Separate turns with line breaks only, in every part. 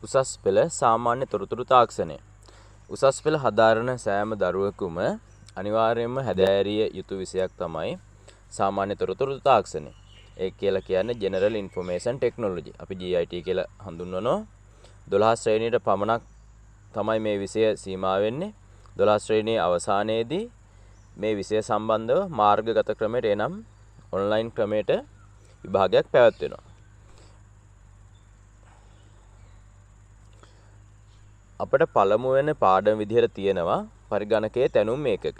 උසස් පෙළ සාමාන්‍ය තොරතුරු තාක්ෂණය. උසස් පෙළ හදාරන සෑම දරුවෙකුම අනිවාර්යයෙන්ම හැදෑරිය යුතු විෂයක් තමයි සාමාන්‍ය තොරතුරු තාක්ෂණය. ඒ කියලා කියන්නේ General Information Technology. අපි GIT කියලා හඳුන්වනවා. 12 ශ්‍රේණියට පමණක් තමයි මේ විෂය සීමා වෙන්නේ. 12 ශ්‍රේණියේ අවසානයේදී මේ විෂය සම්බන්ධව මාර්ගගත ක්‍රමයට එනම් ඔන්ලයින් ක්‍රමයට විභාගයක් පැවැත්වෙනවා. අපිට පළමු වෙන පාඩම විදිහට තියෙනවා පරිගණකයේ තැනුම් ඒකක.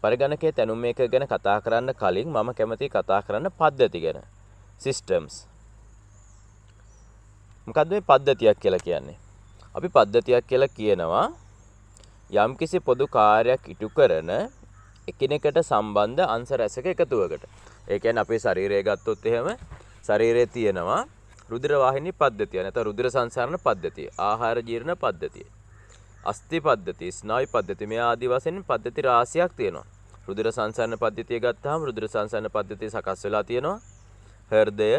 පරිගණකයේ තැනුම් ඒකක ගැන කතා කරන්න කලින් මම කැමතියි කතා කරන්න පද්ධති ගැන. systems. මොකද්ද මේ පද්ධතියක් කියලා කියන්නේ? අපි පද්ධතියක් කියලා කියනවා යම්කිසි පොදු කාර්යයක් ඉටු කරන එකිනෙකට සම්බන්ධ අංශ රැසක එකතුවකට. ඒ කියන්නේ අපේ ශරීරය ගත්තොත් එහෙම ශරීරයේ තියෙනවා රුධිර වාහිනී පද්ධතිය නැත්නම් රුධිර සංසරණ පද්ධතිය, ආහාර ජීර්ණ පද්ධතිය, අස්ථි පද්ධතිය, ස්නායු පද්ධතිය මේ ආදී වශයෙන් පද්ධති රාශියක් තියෙනවා. රුධිර සංසරණ පද්ධතිය ගත්තාම රුධිර සංසරණ පද්ධතිය සකස් වෙලා තියෙනවා. හෘදය,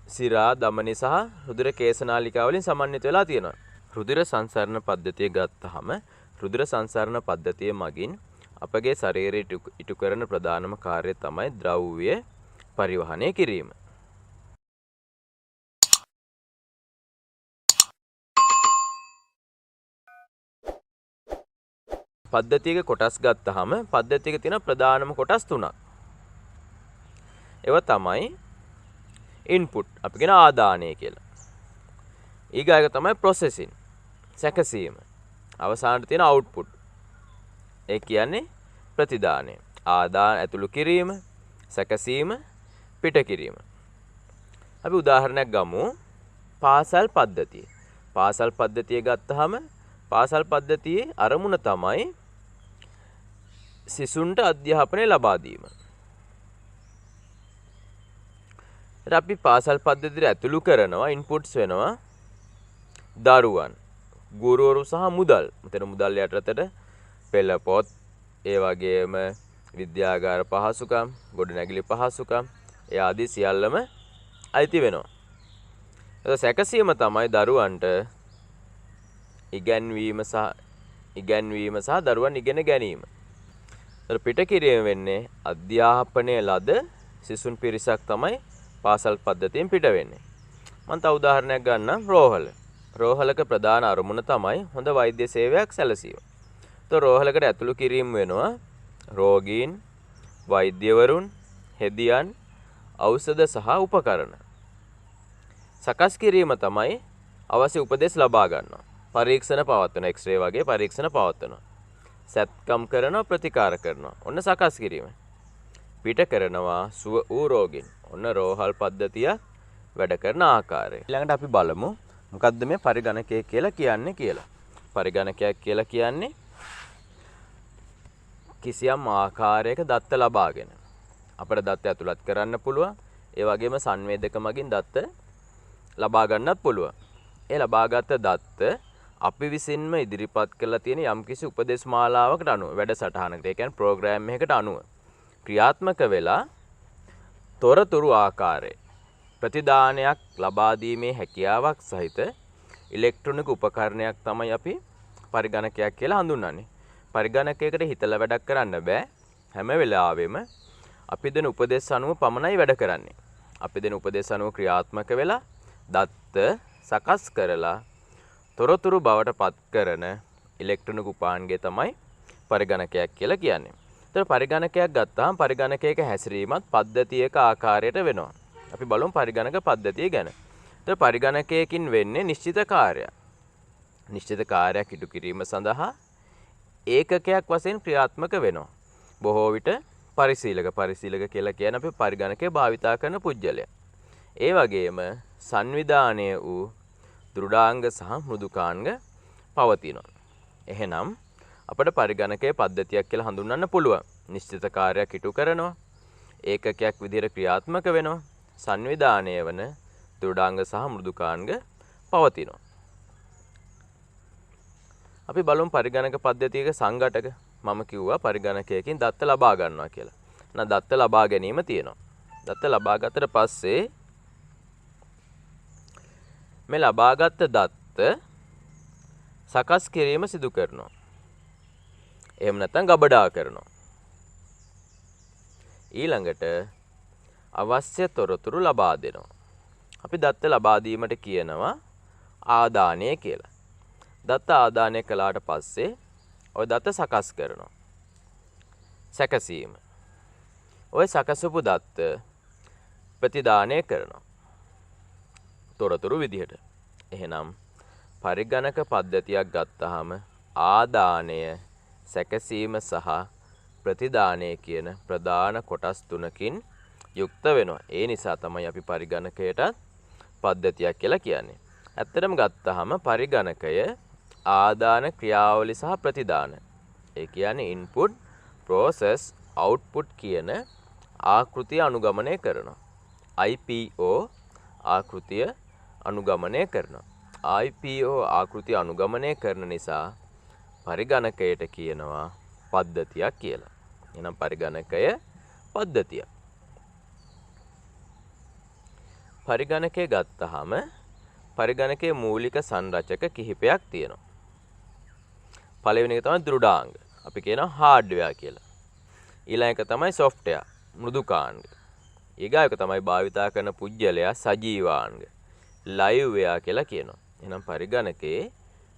සිරා, ධමනි සහ රුධිර කේශනාලිකා වලින් සමන්විත වෙලා තියෙනවා. රුධිර සංසරණ පද්ධතිය ගත්තාම රුධිර සංසරණ පද්ධතිය මගින් අපගේ ශරීරයට ඉටු කරන ප්‍රධානම කාර්යය තමයි ද්‍රව්‍ය පරිවහනය කිරීම. පද්ධතියක කොටස් ගත්තාම පද්ධතියක තියෙන ප්‍රධානම කොටස් තුනක්. ඒවා තමයි input අපි කියන ආදානය කියලා. ඊගායක තමයි processing සැකසීම. අවසානයේ තියෙන output. ඒ කියන්නේ ප්‍රතිදානය. ආදාන ඇතුළු කිරීම, සැකසීම, පිට කිරීම. අපි උදාහරණයක් ගමු. පාසල් පද්ධතිය. පාසල් පද්ධතිය ගත්තාම පාසල් පද්ධතියේ අරමුණ තමයි සිසුන්ට අධ්‍යාපනය ලබා දීම. අපි පාසල් පද්ධතියට ඇතුළු කරනවා ඉන්පුට්ස් වෙනවා දරුවන්, ගුරුවරු සහ මුදල්. මෙතන මුදල් යටතට පෙළ පොත්, ඒ වගේම විද්‍යාගාර පහසුකම්, ගොඩනැගිලි පහසුකම්, ඒ ආදී සියල්ලම අයිති වෙනවා. ඒක සැකසීම තමයි දරුවන්ට ඉගැන්වීම සහ දරුවන් ඉගෙන ගැනීම. පිට කිරීම වෙන්නේ අධ්‍යාපනය ලද සිසුන් පිරිසක් තමයි පාසල් පද්ධතියෙන් පිට වෙන්නේ. මම තව උදාහරණයක් ගන්නම්. රෝහල. රෝහලක ප්‍රධාන අරමුණ තමයි හොඳ වෛද්‍ය සේවයක් සැලසීම. તો රෝහලකට ඇතුළු කිරීම වෙනවා රෝගීන්, වෛද්‍යවරුන්, හෙදියන්, ඖෂධ සහ උපකරණ. සකස් කිරීම තමයි අවශ්‍ය උපදෙස් ලබා ගන්නවා. පරීක්ෂණ පවත්වන එක්ස්රේ වගේ පරීක්ෂණ පවත්වනවා. සැත්කම් කරනවා, ප්‍රතිකාර කරනවා. ඔන්න සකස් කිරීම. පිට කරනවා සුව වූ රෝගීන්. ඔන්න රෝහල් පද්ධතිය වැඩ කරන ආකාරය. ඊළඟට අපි බලමු මොකද්ද මේ පරිගණකය කියලා කියන්නේ කියලා. පරිගණකයක් කියලා කියන්නේ කිසියම් ආකාරයක දත්ත ලබාගෙන අපිට දත්ත ඇතුළත් කරන්න පුළුවන්. ඒ වගේම සංවේදක මගින් දත්ත ලබා ගන්නත් පුළුවන්. ඒ ලබාගත් දත්ත අපි විසින්ම ඉදිරිපත් කරලා තියෙන යම්කිසි උපදේශ මාලාවකට අනුව වැඩසටහනකට, ඒ කියන්නේ ප්‍රෝග්‍රෑම් එකකට අනුව ක්‍රියාත්මක වෙලා තොරතුරු ආකාරයේ ප්‍රතිදානයක් ලබා දීමේ හැකියාවක් සහිත ඉලෙක්ට්‍රොනික උපකරණයක් තමයි අපි පරිගණකයක් කියලා හඳුන්වන්නේ. පරිගණකයකට හිතලා වැඩක් කරන්න බෑ. හැම වෙලාවෙම අපි දෙන උපදේශ අනුව පමණයි වැඩ කරන්නේ. අපි දෙන උපදේශ අනුව ක්‍රියාත්මක වෙලා දත්ත සකස් කරලා තොරතුරු බවට පත් කරන ඉලෙක්ට්‍රොනික උපාංගය තමයි පරිගණකයක් කියලා කියන්නේ. ඒතර පරිගණකයක් ගත්තාම පරිගණකයක හැසිරීමත් පද්ධතියක ආකාරයට වෙනවා. අපි බලමු පරිගණක පද්ධතිය ගැන. ඒතර පරිගණකයකින් වෙන්නේ නිශ්චිත කාර්යයක්. නිශ්චිත කාර්යයක් ඉටු කිරීම සඳහා ඒකකයක් වශයෙන් ක්‍රියාත්මක වෙනවා. බොහෝ විට පරිශීලක කියලා කියන්නේ අපි පරිගණකය භාවිතා කරන පුජ්‍යලය. ඒ වගේම සංවිධානය වූ දෘඩාංග සහ මෘදුකාංග පවතිනවා. එහෙනම් අපිට පරිගණකයේ පද්ධතියක් කියලා හඳුන්වන්න පුළුවන්. නිශ්චිත කාර්යයක් ඉටු කරනවා, ඒකකයක් විදිහට ක්‍රියාත්මක වෙනවා, සංවිධානය වන දෘඩාංග සහ මෘදුකාංග පවතිනවා. අපි බලමු පරිගණක පද්ධතියක සංඝටක. මම කිව්වා පරිගණකයකින් දත්ත ලබා ගන්නවා කියලා. එහෙනම් දත්ත ලබා ගැනීම තියෙනවා. දත්ත ලබා ගත්තට පස්සේ මේ ලබාගත් දත්ත සකස් කිරීම සිදු කරනවා. එහෙම නැත්නම් ගබඩා කරනවා. ඊළඟට අවශ්‍ය තොරතුරු ලබා දෙනවා. අපි දත්ත ලබා දීමට කියනවා ආදානය කියලා. දත්ත ආදානය කළාට පස්සේ ඔය දත්ත සකස් කරනවා. සැකසීම. ඔය සකසපු දත්ත ප්‍රතිදානය කරනවා. තොරතුරු විදිහට. එහෙනම් පරිගණක පද්ධතියක් ගත්තාම ආදානය, සැකසීම සහ ප්‍රතිදානය කියන ප්‍රධාන කොටස් තුනකින් යුක්ත වෙනවා. ඒ නිසා තමයි අපි පරිගණකයට පද්ධතියක් කියලා කියන්නේ. ඇත්තටම ගත්තාම පරිගණකය ආදාන ක්‍රියාවලිය සහ ප්‍රතිදාන. ඒ කියන්නේ input, process, output කියන ආකෘතිය අනුගමනය කරනවා. IPO ආකෘතිය අනුගමනය කරනවා. IPO ආකෘතිය අනුගමනය කරන නිසා පරිගණකයට කියනවා පද්ධතියක් කියලා. එහෙනම් පරිගණකය පද්ධතියක්. පරිගණකය ගත්තාම පරිගණකයේ මූලික සංරචක කිහිපයක් තියෙනවා. පළවෙනි එක තමයි දෘඩාංග. අපි කියනවා හાર્ඩ්වෙයාර් කියලා. ඊළඟ එක තමයි සොෆ්ට්වෙයාර්, මෘදුකාංග. ඊගායක තමයි භාවිතා කරන පුජ්‍යලයා සජීවාංග, ලයිව් වෙයාර් කියලා කියනවා. එහෙනම් පරිගණකයේ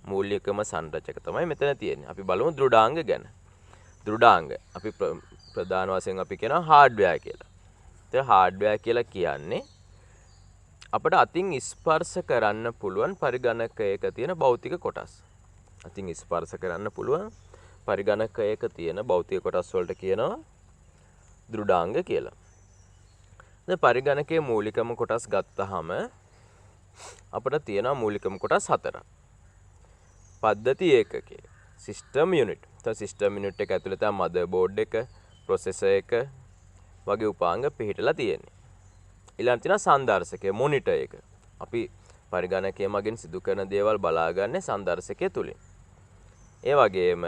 මූලිකම සංරචක තමයි මෙතන තියෙන්නේ. අපි බලමු දෘඩාංග ගැන. දෘඩාංග අපි ප්‍රධාන වශයෙන් අපි කියනවා හાર્ඩ්වෙයාර් කියලා. ඒ හાર્ඩ්වෙයාර් කියලා කියන්නේ අපිට අතින් ස්පර්ශ කරන්න පුළුවන් පරිගණකයක තියෙන භෞතික කොටස්. අතින් ස්පර්ශ කරන්න පුළුවන් පරිගණකයක තියෙන භෞතික කොටස් වලට කියනවා දෘඩාංග කියලා. දැන් පරිගණකයේ මූලිකම කොටස් ගත්තාම අපිට තියෙනවා මූලිකම කොටස් හතරක්. පද්ධති ඒකකය, සිස්ටම් යුනිට්. දැන් සිස්ටම් යුනිට් එක ඇතුළේ තමයි මදර් බෝඩ් එක, ප්‍රොසෙසර් එක වගේ උපාංග පිහිටලා තියෙන්නේ. ඊළඟට තියෙනවා සංදර්ශකය, මොනිටර් එක. අපි පරිගණකයේ මගින් සිදු කරන දේවල් බලාගන්නේ සංදර්ශකය තුලින්. ඒ වගේම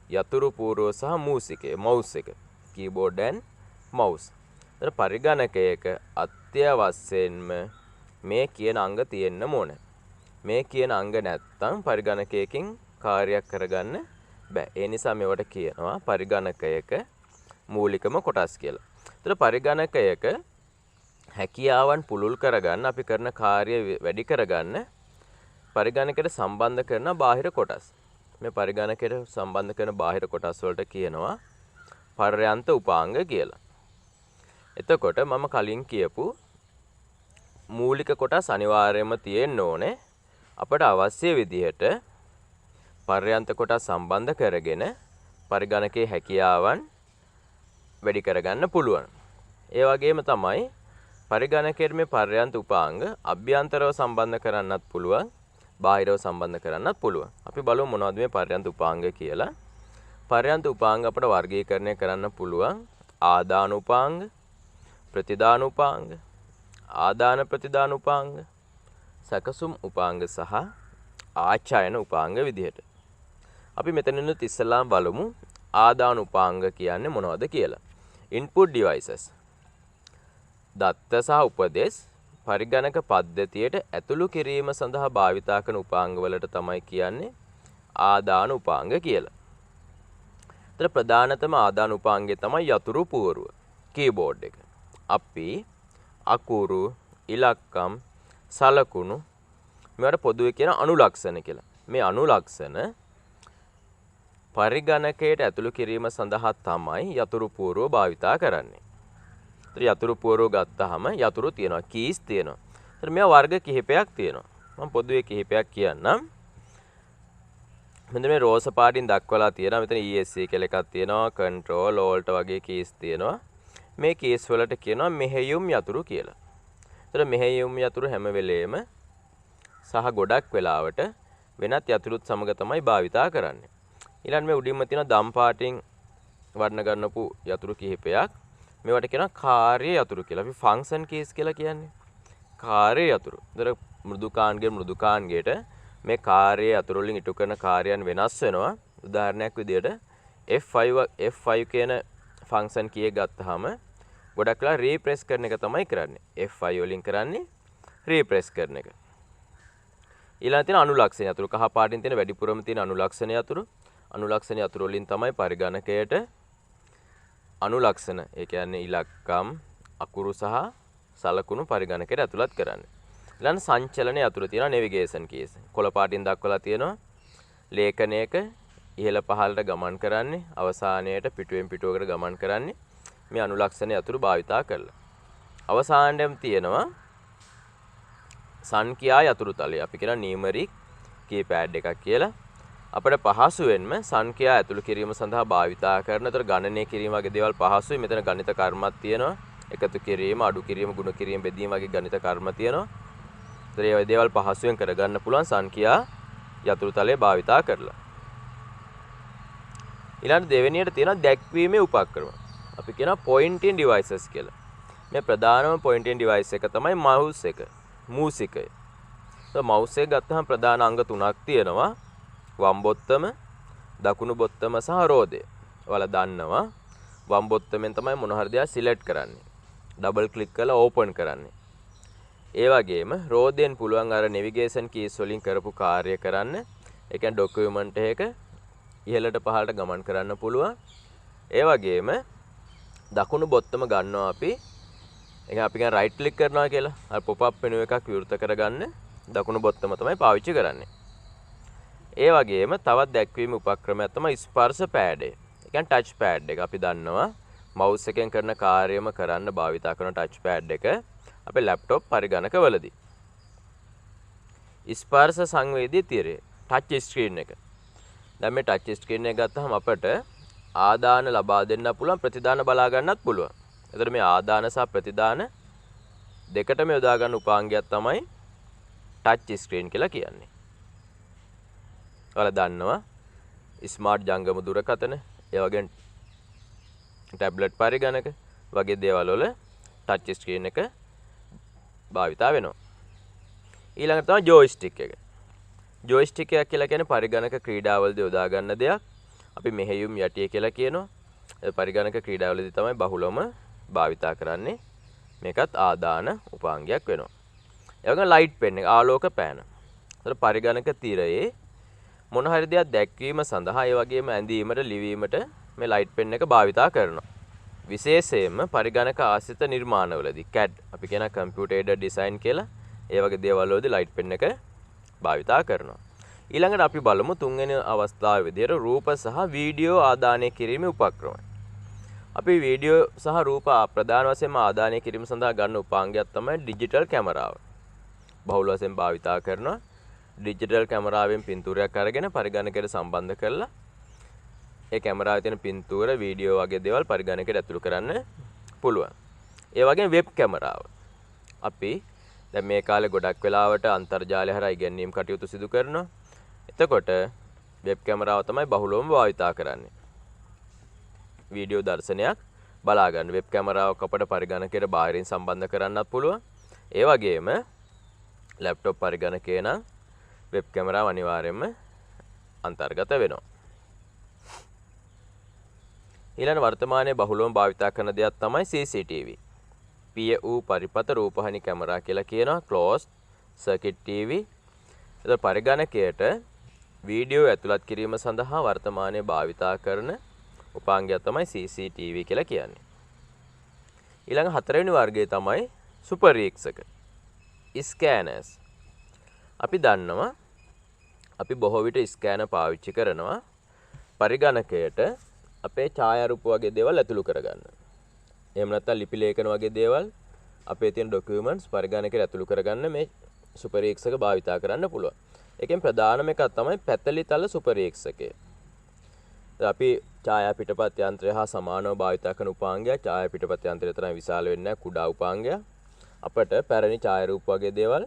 යතුරු පූර්ව සහ මූසිකය, මවුස් එක, කීබෝඩ් and mouse. ඒතර පරිගණකයක අත්‍යවශ්‍යයෙන්ම මේ කියන අංග තියෙන්න ඕනේ. මේ කියන අංග නැත්තම් පරිගණකයකින් කාර්යයක් කරගන්න බෑ. ඒ නිසා මේවට කියනවා පරිගණකයක මූලිකම කොටස් කියලා. ඒතර පරිගණකයක හැකියාවන් පුළුල් කරගන්න, අපි කරන කාර්ය වැඩි කරගන්න පරිගණකයට සම්බන්ධ කරන බාහිර කොටස්. මේ පරිගණකයට සම්බන්ධ කරන බාහිර කොටස් වලට කියනවා පර්යන්ත උපාංග කියලා. එතකොට මම කලින් කියපු මූලික කොටස් අනිවාර්යයෙන්ම තියෙන්න ඕනේ. අපට අවශ්‍ය විදිහට පර්යන්ත කොටස් සම්බන්ධ කරගෙන පරිගණකයේ හැකියාවන් වැඩි කරගන්න පුළුවන්. ඒ වගේම තමයි පරිගණකයේ මේ පර්යන්ත උපාංග අභ්‍යන්තරව සම්බන්ධ කරන්නත් පුළුවන්, බාහිරව සම්බන්ධ කරන්නත් පුළුවන්. අපි බලමු මොනවද මේ පර්යන්ත උපාංග කියලා. පර්යන්ත උපාංග අපට වර්ගීකරණය කරන්න පුළුවන් ආදාන උපාංග, ප්‍රතිදාන උපාංග, ආදාන ප්‍රතිදාන උපාංග, සැකසුම් උපාංග සහ ආචායන උපාංග විදිහට. අපි මෙතනිනුත් ඉස්සෙල්ලාම බලමු ආදාන උපාංග කියන්නේ මොනවද කියලා. input devices. දත්ත සහ උපදෙස් පරිගණක පද්ධතියට ඇතුළු කිරීම සඳහා භාවිතා කරන උපාංග වලට තමයි කියන්නේ ආදාන උපාංග කියලා. ඒතර ප්‍රධානතම ආදාන උපාංගය තමයි යතුරු පුවරුව, කීබෝඩ් එක. අපි අකුරු, ඉලක්කම්, සලකුණු මේවට පොදුවේ කියන අනුලක්ෂණ කියලා. මේ අනුලක්ෂණ පරිගණකයට ඇතුළු කිරීම සඳහා තමයි යතුරු පුවරුව භාවිතා කරන්නේ. ඒතර යතුරු පුවරුව ගත්තාම යතුරු තියෙනවා, කීස් තියෙනවා. ඒතර මේවා වර්ග කිහිපයක් තියෙනවා. මම පොදුවේ කිහිපයක් කියන්නම්. මෙන්න මේ රෝස පාටින් දක්වලා තියෙනවා. මෙතන ESC කියලා එකක් තියෙනවා, control, alt වගේ කීස් තියෙනවා. මේ කීස් වලට කියනවා මෙහෙයුම් යතුරු කියලා. ඒතර මෙහෙයුම් යතුරු හැම වෙලේම සහ ගොඩක් වෙලාවට වෙනත් යතුරුත් සමග තමයි භාවිතා කරන්නේ. ඊළඟ මේ උඩින්ම තියෙන දම් පාටින් වර්ණ ගන්නපු යතුරු කිහිපයක්. මේවට කියනවා කාර්ය යතුරු කියලා. අපි ෆන්ක්ෂන් කීස් කියලා කියන්නේ. කාර්ය යතුරු. ඒතර මෘදුකාංගයට මේ කාර්ය යතුරු වලින් ඉටු කරන කාර්යයන් වෙනස් වෙනවා. උදාහරණයක් විදිහට F5 කියන ෆන්ක්ෂන් කී ගත්තාම ගොඩක් වෙලා රීප්‍රෙස් කරන එක තමයි කරන්නේ. F5 වලින් කරන්නේ රීප්‍රෙස් කරන එක. ඊළඟ තියෙන අනුලක්ෂණ යතුරු. කහ පාටින් තියෙන වැඩිපුරම තියෙන අනුලක්ෂණ යතුරු. අනුලක්ෂණ යතුරු වලින් තමයි පරිගණකයට අනුලක්ෂණ, ඒ කියන්නේ ඉලක්කම්, අකුරු සහ සලකුණු පරිගණකයට ඇතුළත් කරන්නේ. ඊළඟ සංචලන යතුරු තියෙනවා নেভিගේෂන් කීස්. කොළ පාටින් දක්වලා තියෙනවා ලේඛනයක ඉහළ පහළට ගමන් කරන්නේ, අවසානයේට පිටුවෙන් පිටුවකට ගමන් කරන්නේ මේ අනුලක්ෂණ යතුරු භාවිතා කරලා. අවසානයේම තියෙනවා සංඛ්‍යා යතුරු තලය. අපි කියන නියුමරික් කීපෑඩ් එකක් කියලා. අපිට පහසුවෙන්ම සංඛ්‍යා ඇතුළු කිරීම සඳහා භාවිතා කරන තර ගණනය කිරීම වගේ දේවල් පහසුයි. මෙතන ගණිත කර්මයක් තියෙනවා. එකතු කිරීම, අඩු කිරීම, ගුණ කිරීම, බෙදීම වගේ ගණිත කර්ම තියෙනවා. ඒතර මේ දේවල් පහසුවෙන් කරගන්න පුළුවන් සංඛ්‍යා යතුරු තලය භාවිතා කරලා. ඊළඟ දෙවෙනියට තියෙනවා දැක්වීමේ උපක්‍රම. අපි කියනවා pointing devices කියලා. මේ ප්‍රධානම pointing device එක තමයි mouse එක. මූසිකය. તો mouse එක ගත්තහම ප්‍රධාන අංග තුනක් තියෙනවා. වම් බොත්තම, දකුණු බොත්තම සහ රෝදය. ඔයාලා දන්නවා වම් බොත්තමෙන් තමයි මොන හරි දෙයක් සිලෙක්ට් කරන්නේ. ඩබල් ක්ලික් කරලා ඕපන් කරන්නේ. ඒ වගේම රෝදයෙන් පුළුවන් අර নেভিගේෂන් කීස් වලින් කරපු කාර්ය කරන්න. ඒ කියන්නේ ડોකියුමන්ට් එක ඉහළට පහළට ගමන් කරන්න පුළුවන්. ඒ වගේම දකුණු බොත්තම ගන්නවා අපි. ඒක අපි කියන රයිට් ක්ලික් කරනවා කියලා. අර පොප් අප් මෙනු එකක් විවෘත කරගන්න දකුණු බොත්තම තමයි පාවිච්චි කරන්නේ. ඒ වගේම තවත් දැක්වීම උපක්‍රමයක් තමයි ස්පර්ශ පෑඩ් එක. ඒ කියන්නේ ටච් පෑඩ් එක. අපි දන්නවා මවුස් එකෙන් කරන කාර්යම කරන්න භාවිතා කරන ටච් පෑඩ් එක අපේ ලැප්ටොප් පරිගණකවලදී. ස්පර්ශ සංවේදී තිරය ටච් ස්ක්‍රීන් එක. දැන් මේ ටච් ස්ක්‍රීන් එක ගත්තහම අපට ආදාන ලබා දෙන්න පුළුවන්, ප්‍රතිදාන බලා ගන්නත් පුළුවන්. එතකොට මේ ආදාන සහ ප්‍රතිදාන දෙකටම යොදා ගන්න උපාංගයක් තමයි ටච් ස්ක්‍රීන් කියලා කියන්නේ. ඔයාලා දන්නවා ස්මාර්ට් ජංගම දුරකථන, ඒ වගේම ටැබ්ලට් පරිගණක වගේ දේවල් වල ටච් ස්ක්‍රීන් එක භාවිතා වෙනවා. ඊළඟට තමයි ජොයිස්ටික් එක. ජොයිස්ටික් එක කියලා කියන්නේ පරිගණක ක්‍රීඩාවලදී යොදා ගන්න දෙයක්. අපි මෙහෙයුම් යටිය කියලා කියනවා. ඒ පරිගණක ක්‍රීඩාවලදී තමයි බහුලවම භාවිතා කරන්නේ. මේකත් ආදාන උපාංගයක් වෙනවා. ඒ වගේම ලයිට් පෙන් එක, ආලෝක පෑන. ඒතර පරිගණක තිරයේ මොන හරි දෙයක් දැක්වීම සඳහා ඒ වගේම ඇඳීමට, ලිවීමට මේ ලයිට් පෙන් එක භාවිතා කරනවා. විශේෂයෙන්ම පරිගණක ආශ්‍රිත නිර්මාණවලදී CAD අපි කියන computer aided design කියලා ඒ වගේ දේවල් වලදී ලයිට් පෙන් එක භාවිතා කරනවා. ඊළඟට අපි බලමු තුන්වෙනි අවස්ථාවේ විදිහට රූප සහ වීඩියෝ ආදානය කිරීමේ උපක්‍රම. අපි වීඩියෝ සහ රූප ප්‍රධාන වශයෙන්ම ආදානය කිරීම සඳහා ගන්න උපාංගයක් තමයි ඩිජිටල් කැමරාව. බහුල වශයෙන් භාවිතා කරනවා. ඩිජිටල් කැමරාවෙන් පින්තූරයක් අරගෙන පරිගණකයට සම්බන්ධ කරලා ඒ කැමරාවේ තියෙන පින්තූර, වීඩියෝ වගේ දේවල් පරිගණකයට ඇතුළු කරන්න පුළුවන්. ඒ වගේම වෙබ් කැමරාව. අපි දැන් මේ කාලේ ගොඩක් වෙලාවට අන්තර්ජාලය හරහා ඉගෙනීම් කටයුතු සිදු කරනවා. එතකොට වෙබ් කැමරාව තමයි බහුලවම භාවිතා කරන්නේ. වීඩියෝ දර්ශනයක් බලා ගන්න වෙබ් කැමරාවක් අපට පරිගණකයට බාහිරින් සම්බන්ධ කරන්නත් පුළුවන්. ඒ වගේම ලැප්ටොප් පරිගණකේ නම් වෙබ් කැමරාව අනිවාර්යයෙන්ම අන්තර්ගත වෙනවා. ඊළඟ වර්තමානයේ බහුලවම භාවිතා කරන දෙයක් තමයි CCTV. පිය වූ පරිපත රූපහානි කැමරා කියලා කියනවා. closed circuit TV. ඒතර පරිගණකයට වීඩියෝ ඇතුළත් කිරීම සඳහා වර්තමානයේ භාවිතා කරන උපාංගයක් තමයි CCTV කියලා කියන්නේ. ඊළඟ හතරවෙනි වර්ගය තමයි සුපරීක්ෂක. ස්කෑනර්ස්. අපි දන්නවා අපි බොහෝ විට ස්කෑනර් පාවිච්චි කරනවා පරිගණකයට අපේ ඡායාරූප වගේ දේවල් ඇතුළු කරගන්න. එහෙම නැත්නම් ලිපි ලේඛන වගේ දේවල් අපේ තියෙන ડોකියුමන්ට්ස් පරිගණකයට ඇතුළු කරගන්න මේ සුපරීක්ෂක භාවිතා කරන්න පුළුවන්. ඒකෙන් ප්‍රධානම එකක් තමයි පැතලිතල සුපරීක්ෂකය. අපි ඡායා පිටපත් යන්ත්‍රය හා සමානව භාවිතා කරන උපාංගය ඡායා පිටපත් යන්ත්‍රය තරම් විශාල වෙන්නේ නැහැ, කුඩා උපාංගයක්. අපට පැරණි ඡායාරූප වගේ දේවල්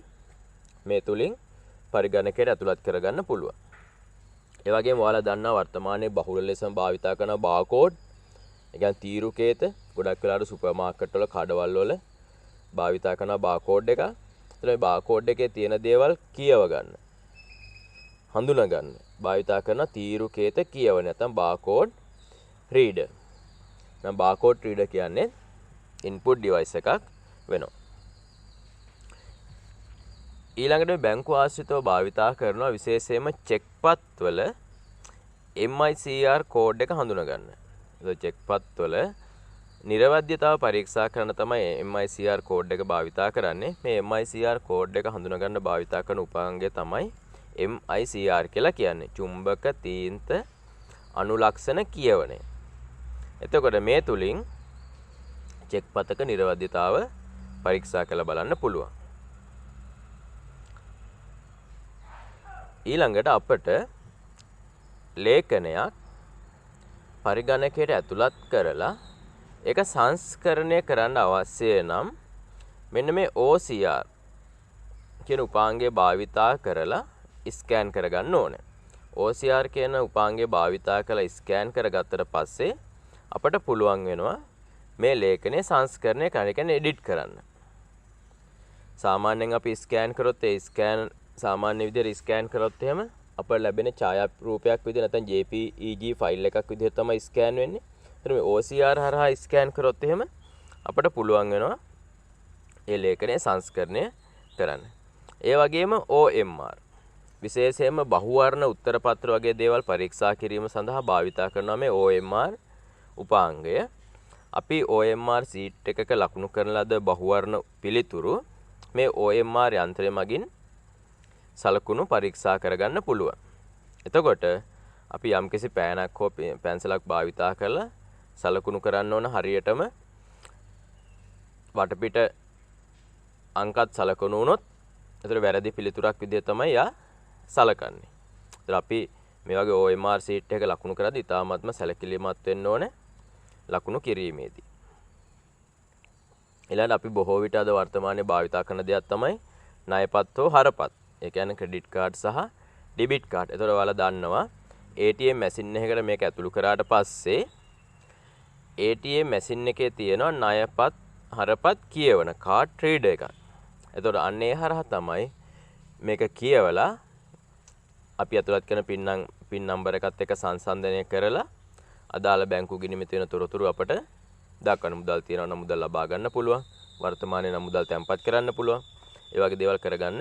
මේ තුලින් පරිගණකයට ඇතුළත් කරගන්න පුළුවන්. ඒ වගේම ඔයාලා දන්නා වර්තමානයේ බහුල ලෙසම භාවිතා කරන බාකෝඩ්, ඒ කියන්නේ තීරුකේත, ගොඩක් වෙලාවට සුපර් මාකට් වල කඩවල් වල භාවිතා කරන බාකෝඩ් එක. ඒතර මේ බාකෝඩ් එකේ තියෙන දේවල් කියව ගන්න, හඳුනා ගන්න භාවිතා කරන තීරුකේත කියව නැත්නම් බාකෝඩ් රීඩර්. නම් බාකෝඩ් රීඩර් කියන්නේ ඉන්පුට් ඩිවයිස් එකක් වෙනවා. ඊළඟට මේ බැංකු ආශ්‍රිතව භාවිතා කරනවා විශේෂයෙන්ම චෙක්පත් වල MICR කෝඩ් එක හඳුනා ගන්න. ඒ චෙක්පත් වල නිර්වද්‍යතාව පරීක්ෂා කරන තමයි MICR කෝඩ් එක භාවිතා කරන්නේ. මේ MICR කෝඩ් එක හඳුනා ගන්න භාවිතා කරන උපාංගය තමයි MICR කියලා කියන්නේ. චුම්බක තීන්ත අනුලක්ෂණ කියවණය. එතකොට මේ තුලින් චෙක්පතක නිර්වද්‍යතාව පරීක්ෂා කරලා බලන්න පුළුවන්. ඊළඟට අපට ලේඛනයක් පරිගණකයට ඇතුළත් කරලා ඒක සංස්කරණය කරන්න අවශ්‍ය නම් මෙන්න මේ OCR කියන උපාංගය භාවිතා කරලා ස්කෑන් කරගන්න ඕනේ. OCR කියන උපාංගය භාවිතා කරලා ස්කෑන් කරගත්තට පස්සේ අපට පුළුවන් වෙනවා මේ ලේඛනය සංස්කරණය කරන්න, ඒ කියන්නේ එඩිට් කරන්න. සාමාන්‍යයෙන් අපි ස්කෑන් කරොත් ඒ ස්කෑන් සාමාන්‍ය විදිහට ස්කෑන් කරොත් එහෙම අපට ලැබෙන ඡායා රූපයක් විදිහට නැත්නම් JPEG ෆයිල් එකක් විදිහට තමයි ස්කෑන් වෙන්නේ. එතන මේ OCR හරහා ස්කෑන් කරොත් එහෙම අපට පුළුවන් වෙනවා මේ ලේඛනය සංස්කරණය කරන්න. ඒ වගේම OMR විශේෂයෙන්ම බහුවර්ණ උත්තර පත්‍ර වගේ දේවල් පරීක්ෂා කිරීම සඳහා භාවිතා කරනවා මේ OMR උපාංගය. අපි OMR සීට් එකක ලකුණු කරන ලද බහුවර්ණ පිළිතුරු මේ OMR යන්ත්‍රය මගින් සලකුණු පරීක්ෂා කරගන්න පුළුවන්. එතකොට අපි යම්කිසි පෑනක් හෝ පැන්සලක් භාවිතා කරලා සලකුණු කරන්න ඕන හරියටම වටපිට අංකත් සලකුණු වුණොත් එතකොට වැරදි පිළිතුරක් විදිහට තමයි යා සලකන්නේ. එතකොට අපි මේ වගේ OMR සීට් එක ලකුණු කරද්දී ඉතාමත්ම සැලකිලිමත් වෙන්න ඕනේ ලකුණු කිරීමේදී. ඊළඟට අපි බොහෝ විට අද වර්තමානයේ භාවිතා කරන දෙයක් තමයි ණයපත් හෝ හරපත්. ඒ කියන්නේ ක්‍රෙඩිට් කාඩ් සහ ඩෙබිට් කාඩ්. ඒතකොට ඔයාලා දන්නවා ATM මැෂින් එකකට මේක ඇතුළු කරාට පස්සේ ATM මැෂින් එකේ තියෙනවා ණයපත් හරපත් කියවන කාඩ් රීඩර් එකක්. ඒතකොට අන්න ඒ හරහා තමයි මේක කියවලා අපි ඇතුළත් කරන පින් නම්බර එකත් එක්ක සංසන්දනය කරලා අදාළ බැංකු ගිණුමේ තියෙන තොරතුරු අපට දක්වන මුදල් තියනවා නම් මුදල් ලබා ගන්න පුළුවන්. වර්තමානයේ නම් මුදල් තැන්පත් කරන්න පුළුවන්. ඒ වගේ දේවල් කරගන්න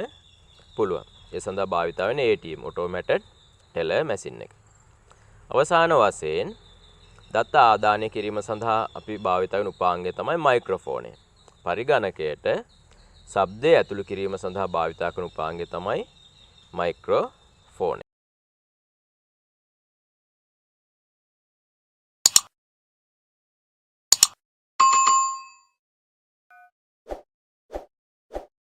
පුළුවන්. ඒ සඳහා භාවිතා වෙන ATM automated teller machine එක. අවසාන වශයෙන් දත්ත ආදානය කිරීම සඳහා අපි භාවිතා කරන උපාංගය තමයි මයික්‍රොෆෝනය. පරිගණකයට ශබ්දය ඇතුළු කිරීම සඳහා භාවිතා කරන උපාංගය තමයි මයික්‍රොෆෝනය.